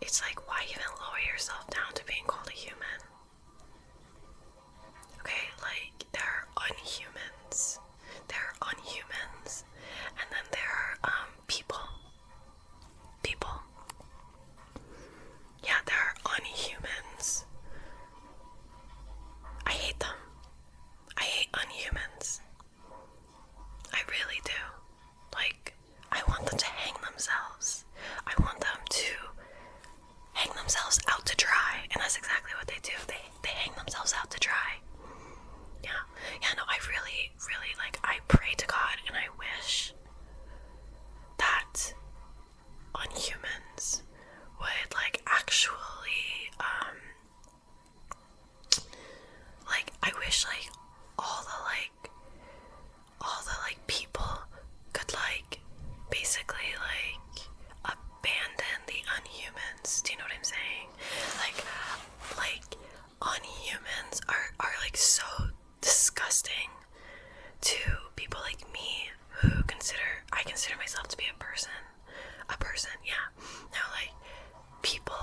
It's like, why even lower yourself down to being called a human? Okay, like, there are unhumans. There are unhumans. And then there are, people. People. Yeah, there are unhumans. I hate them. I hate unhumans. I really do. Like, I want them to hang themselves. I want them to hang themselves out to dry. And that's exactly what they do. They hang themselves out to dry. Yeah. Yeah, no, I really, really, like, I pray to God and I wish that unhumans would, like, actually, like, I wish, like, all the people could, like, basically, like, abandon the unhumans. Do you know what I'm saying? Like, unhumans are, like, so disgusting to people like me who I consider myself to be a person, yeah. Now, like, people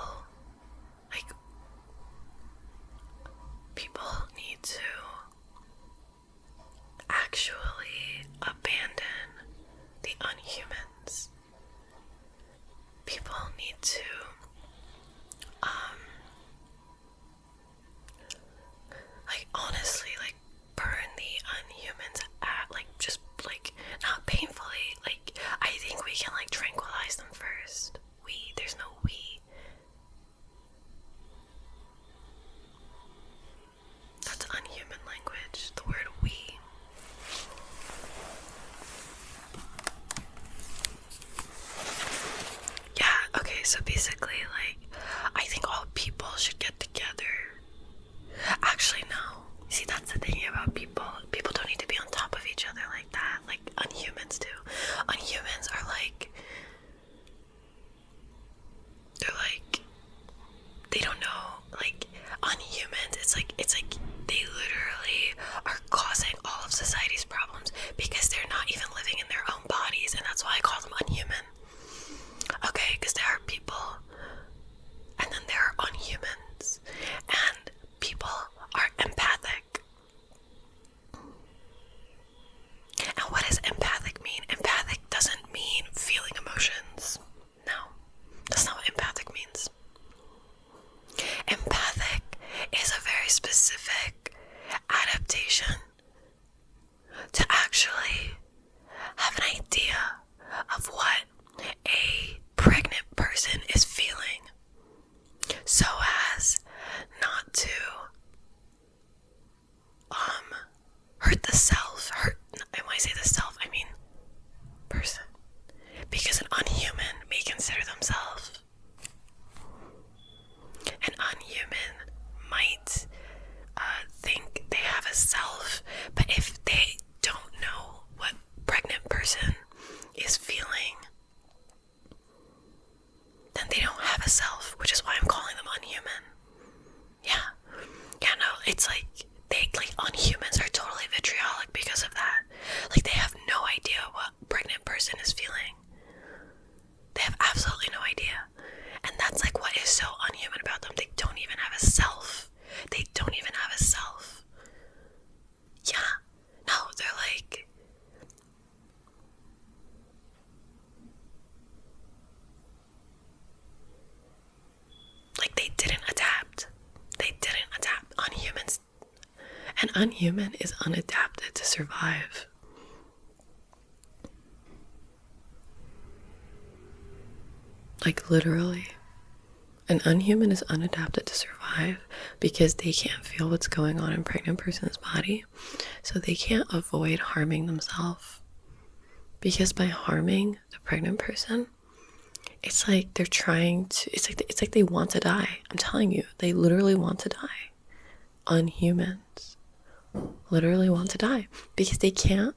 need to actually abandon the unhumans. People need to, like, honestly, like, burn the unhumans at, like, just, like, not painfully. Like, I think we can, like, tranquilize them first. There's no we. That's unhuman language, the word we. Yeah, okay, so basically, like, I think all people should get together. Actually, no. See, that's the thing about people. People don't need to be on top of each other like that, like unhumans do. Unhumans are like, they're like, they don't know, like, unhumans, it's like they literally are causing all of society's problems because they're not even living in their own bodies, and that's why I call them unhuman. Okay, because there are people, and then there are unhumans, and people are empathic. And what does empathic mean? Empathic doesn't mean feeling emotions. No, that's not what empathic means. Empathic is a very specific adaptation to actually have an idea of what a pregnant person is feeling, so as not to hurt the self. And when I say the self, I mean person, because an unhuman may consider themselves. An unhuman might think they have a self, but if they don't know what pregnant person is feeling, then they don't have a self, which is why I'm calling them unhuman. Yeah, no, it's like unhumans are totally vitriolic because of that. Like, they have no idea what a pregnant person is feeling. They have absolutely no idea. And that's like what is so unhuman about them. They don't even have a self. They don't even have a self. Yeah. No, they're like, they didn't adapt. Unhumans. An unhuman is unadapted to survive. Like, literally. An unhuman is unadapted to survive because they can't feel what's going on in a pregnant person's body. So they can't avoid harming themselves. Because by harming the pregnant person, it's like they're trying to, it's like they want to die. I'm telling you, they literally want to die. Unhumans literally want to die because they can't,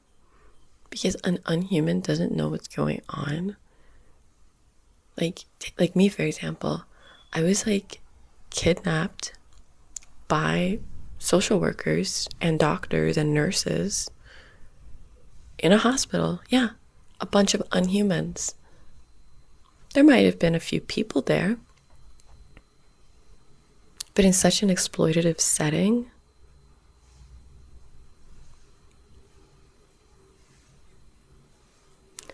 because an unhuman doesn't know what's going on. Like me, for example, I was like kidnapped by social workers and doctors and nurses in a hospital. Yeah, a bunch of unhumans. There might have been a few people there, but in such an exploitative setting.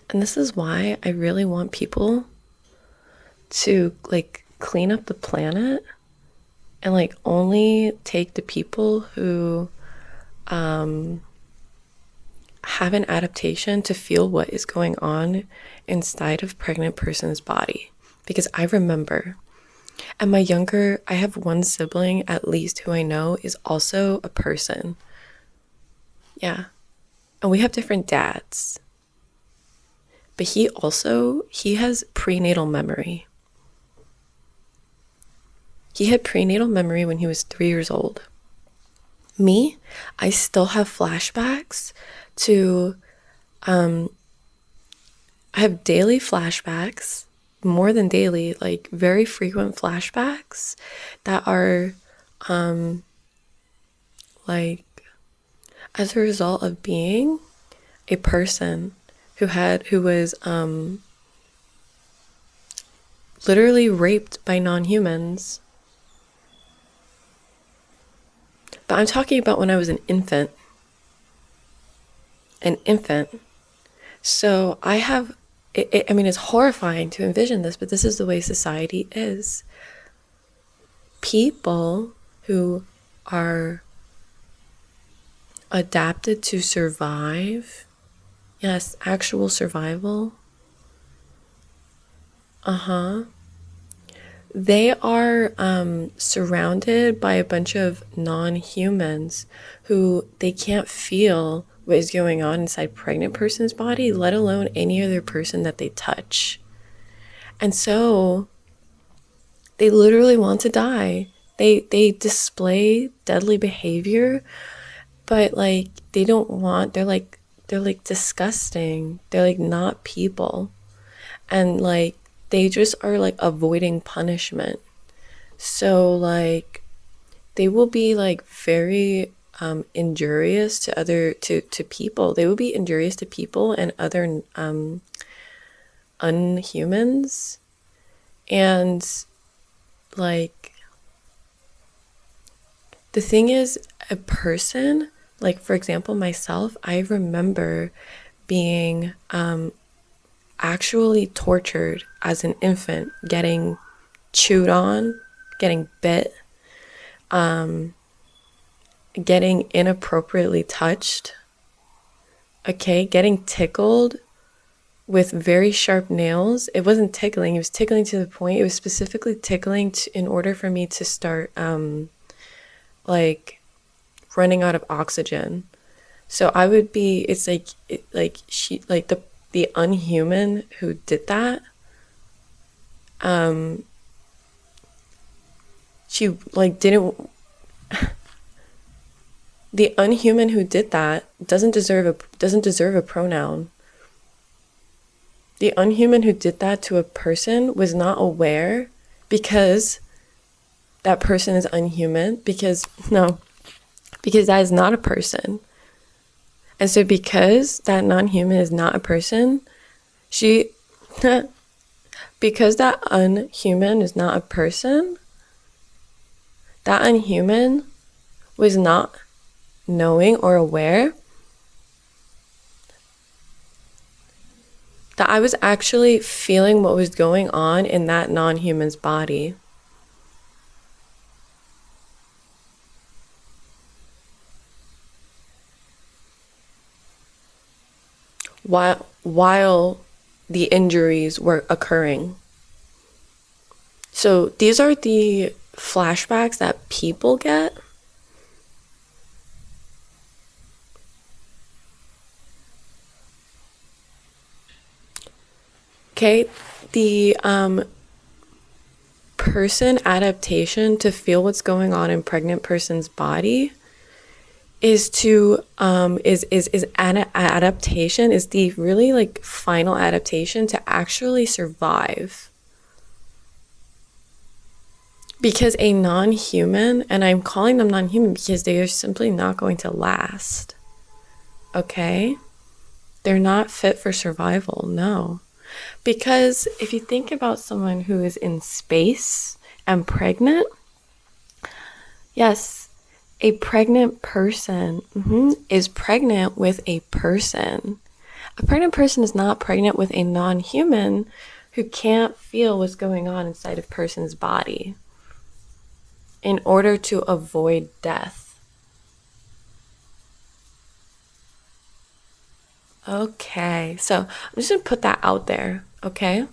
And this is why I really want people to like clean up the planet and like only take the people who have an adaptation to feel what is going on inside of pregnant person's body. Because I remember, and I have one sibling at least who I know is also a person. Yeah. And we have different dads. But he has prenatal memory. He had prenatal memory when he was 3 years old. Me, I still have flashbacks to, I have daily flashbacks, more than daily, like very frequent flashbacks that are, like, as a result of being a person who was literally raped by non-humans. But I'm talking about when I was an infant. So I have, I mean, it's horrifying to envision this, but this is the way society is. People who are adapted to survive, yes, actual survival, they are surrounded by a bunch of non-humans who they can't feel what is going on inside pregnant person's body, let alone any other person that they touch. And so they literally want to die. They display deadly behavior, but like they don't want, they're like disgusting. They're like not people. And like they just are like avoiding punishment. So like they will be like very injurious to people. They will be injurious to people and other unhumans. And like the thing is, a person, like for example myself, I remember being actually tortured as an infant, getting chewed on, getting bit, getting inappropriately touched, okay, getting tickled with very sharp nails. It wasn't tickling, it was tickling to the point, it was specifically tickling in order for me to start like running out of oxygen. So I would be, it's like, the unhuman who did that, she like didn't, the unhuman who did that doesn't deserve a pronoun. The unhuman who did that to a person was not aware because that person is unhuman, because that is not a person. And so because that non-human is not a person, because that unhuman is not a person, that unhuman was not knowing or aware that I was actually feeling what was going on in that non-human's body. While the injuries were occurring. So these are the flashbacks that people get. Okay, the person adaptation to feel what's going on in pregnant person's body is an adaptation, is the really like final adaptation to actually survive. Because a non-human, and I'm calling them non-human because they are simply not going to last. Okay? They're not fit for survival, no. Because if you think about someone who is in space and pregnant, Yes, a pregnant person is pregnant with a person. A pregnant person is not pregnant with a non-human who can't feel what's going on inside a person's body in order to avoid death. Okay, so I'm just gonna put that out there, okay?